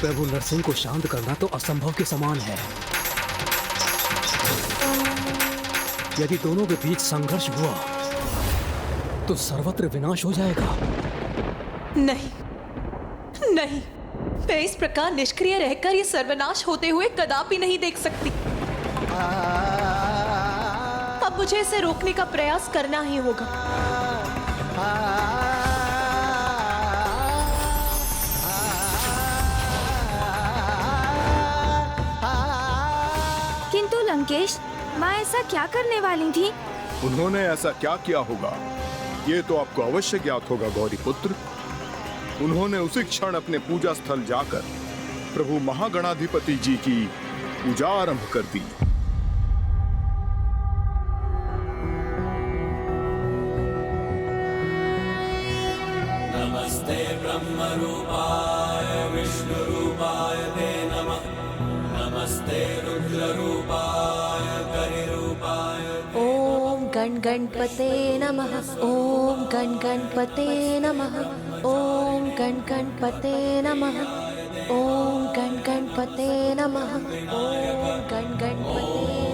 प्रभु नरसिंह को शांत करना तो असंभव के समान है। यदि दोनों के बीच संघर्ष हुआ तो सर्वत्र विनाश हो जाएगा। नहीं नहीं, मैं इस प्रकार निष्क्रिय रहकर ये सर्वनाश होते हुए कदापि नहीं देख सकती। अब मुझे इसे रोकने का प्रयास करना ही होगा। किंतु लंकेश, माँ ऐसा क्या करने वाली थी? उन्होंने ऐसा क्या किया होगा ये तो आपको अवश्य ज्ञात होगा गौरी पुत्र। उन्होंने उसी क्षण अपने पूजा स्थल जाकर प्रभु महागणाधिपति जी की पूजा आरंभ कर दी। नमस्ते ब्रह्म रूपाय विष्णु रूपाय ते नमः। नमस्ते रुद्र रूपाय करि रूपाय। ओम गण गणपते नमः। ओम गण गणपते नमः। ओम गण गणपते नमः। ओम गण गणपते नमः। ओम गण गणपते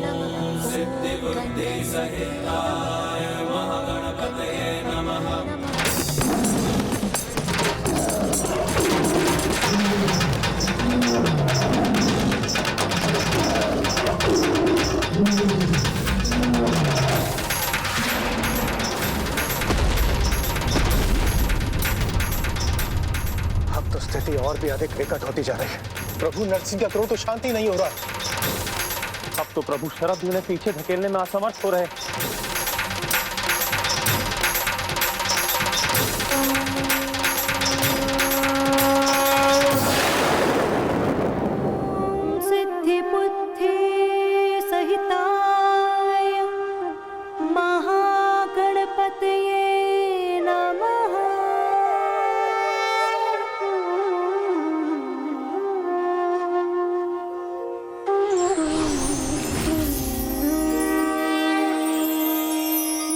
नमः। सिद्धि बुद्धि सहिताय महागणपते नमः। अब तो स्थिति और भी अधिक विकट होती जा रही है। प्रभु नरसिंह का क्रोध तो शांति नहीं हो रहा। अब तो प्रभु शरद उन्हें पीछे धकेलने में असमर्थ हो रहे हैं। सिद्धि बुद्धि सहिताय महागणपतये नमः।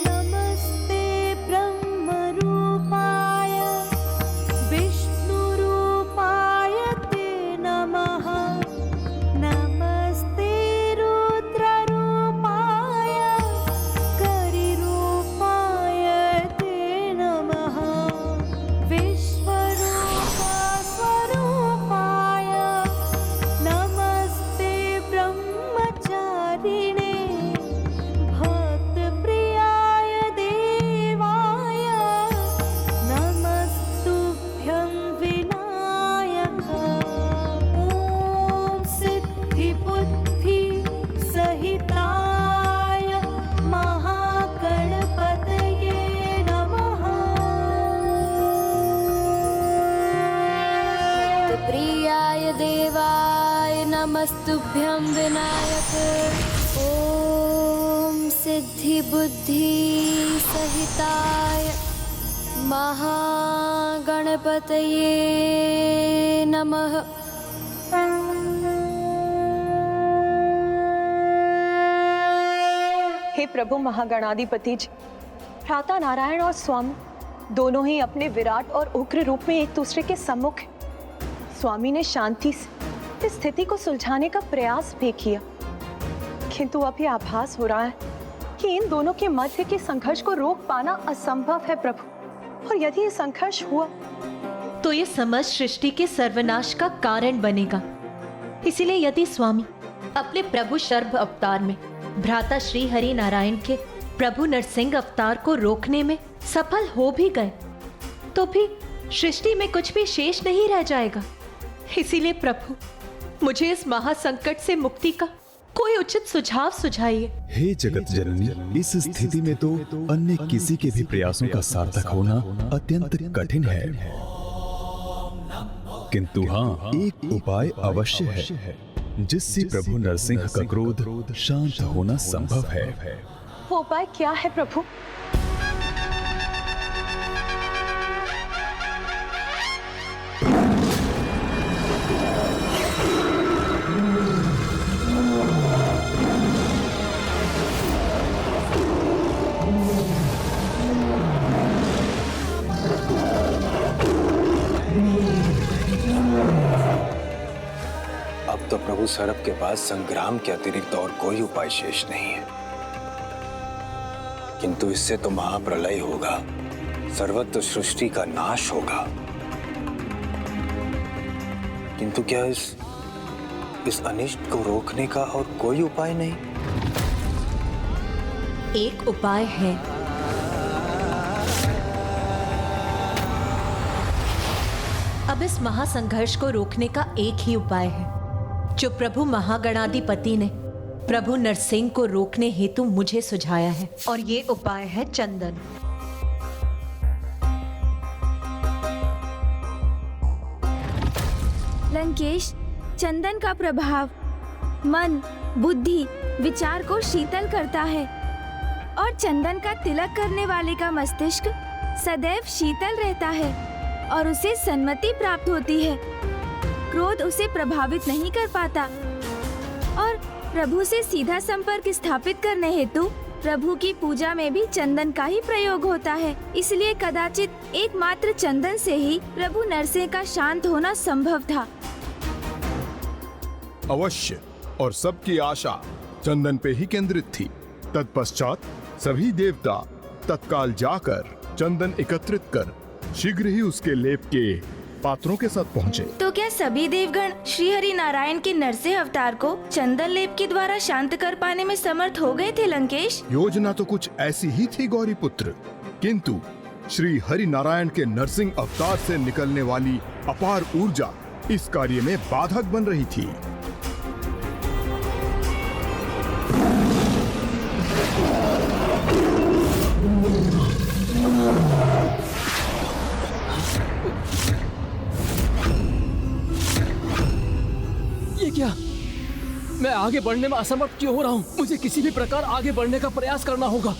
नमस्ते ब्रह्म रूपाय विष्णु रूपाय ते नमः। नमस्ते रुद्र रूपाय करि रूपाय ते नमः। विश्वरूप स्वरूपाय नमस्ते ब्रह्मचारिणे। भक्तप्रियाय देवाय नमस्तुभ्यं विनायक। ॐ सिद्धिबुद्धि सहिताय महागणपतये नमः। प्रियाय देवाय नमस्तुभ्यं विनायक। ॐ सिद्धिबुद्धि सहिताय महागणपतये नमः। हे प्रभु महागणाधिपति जी, भ्राता नारायण और स्वामी दोनों ही अपने विराट और उग्र रूप में एक दूसरे के सम्मुख हैं। स्वामी ने शांति से इस स्थिति को सुलझाने का प्रयास भी किया, किंतु अब यह आभास हो रहा है कि इन दोनों के मध्य के संघर्ष को रोक पाना असंभव है प्रभु। और यदि ये संघर्ष हुआ तो ये समस्त सृष्टि के सर्वनाश का कारण बनेगा। इसीलिए यदि स्वामी अपने प्रभु शर्भ अवतार में भ्राता श्री हरि नारायण के प्रभु नरसिंह अवतार को रोकने में सफल हो भी गए तो भी सृष्टि में कुछ भी शेष नहीं रह जाएगा। इसीलिए प्रभु मुझे इस महासंकट से मुक्ति का कोई उचित सुझाव सुझाइए। हे जगत जननी, इस स्थिति में तो अन्य किसी के भी प्रयासों का सार्थक होना अत्यंत कठिन है, किंतु हाँ, एक उपाय अवश्य है जिससे प्रभु नरसिंह का क्रोध शांत होना संभव है। वो उपाय क्या है प्रभु? तो प्रभु सरप के पास संग्राम के अतिरिक्त और कोई उपाय शेष नहीं है। किंतु इससे तो महाप्रलय होगा, सर्वत्र सृष्टि का नाश होगा। किंतु क्या इस अनिष्ट को रोकने का और कोई उपाय नहीं? एक उपाय है। अब इस महासंघर्ष को रोकने का एक ही उपाय है, जो प्रभु महागणाधिपति ने प्रभु नरसिंह को रोकने हेतु मुझे सुझाया है, और ये उपाय है चंदन। लंकेश, चंदन का प्रभाव मन, बुद्धि, विचार को शीतल करता है और चंदन का तिलक करने वाले का मस्तिष्क सदैव शीतल रहता है और उसे सन्मति प्राप्त होती है। क्रोध उसे प्रभावित नहीं कर पाता और प्रभु से सीधा संपर्क स्थापित करने हेतु प्रभु की पूजा में भी चंदन का ही प्रयोग होता है। इसलिए कदाचित एकमात्र चंदन से ही प्रभु नरसिंह का शांत होना संभव था। अवश्य, और सबकी आशा चंदन पे ही केंद्रित थी। तत्पश्चात सभी देवता तत्काल जाकर चंदन एकत्रित कर शीघ्र ही उसके लेप के पात्रों के साथ पहुँचे। तो क्या सभी देवगण श्री हरि नारायण के नरसिंह अवतार को चंदन लेप के द्वारा शांत कर पाने में समर्थ हो गए थे लंकेश? योजना तो कुछ ऐसी ही थी गौरी पुत्र, किंतु श्री हरि नारायण के नरसिंह अवतार से निकलने वाली अपार ऊर्जा इस कार्य में बाधक बन रही थी। ये क्या? मैं आगे बढ़ने में असमर्थ क्यों हो रहा हूँ? मुझे किसी भी प्रकार आगे बढ़ने का प्रयास करना होगा।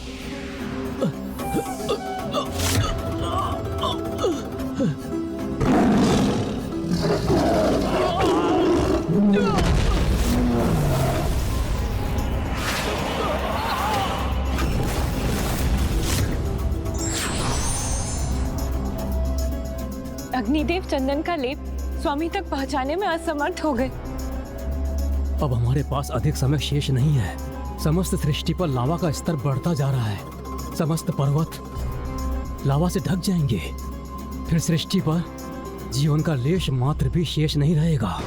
अग्निदेव चंदन का लेप स्वामी तक पहुंचाने में असमर्थ हो गए। अब हमारे पास अधिक समय शेष नहीं है। समस्त सृष्टि पर लावा का स्तर बढ़ता जा रहा है। समस्त पर्वत लावा से ढक जाएंगे। फिर सृष्टि पर जीवन का लेश मात्र भी शेष नहीं रहेगा।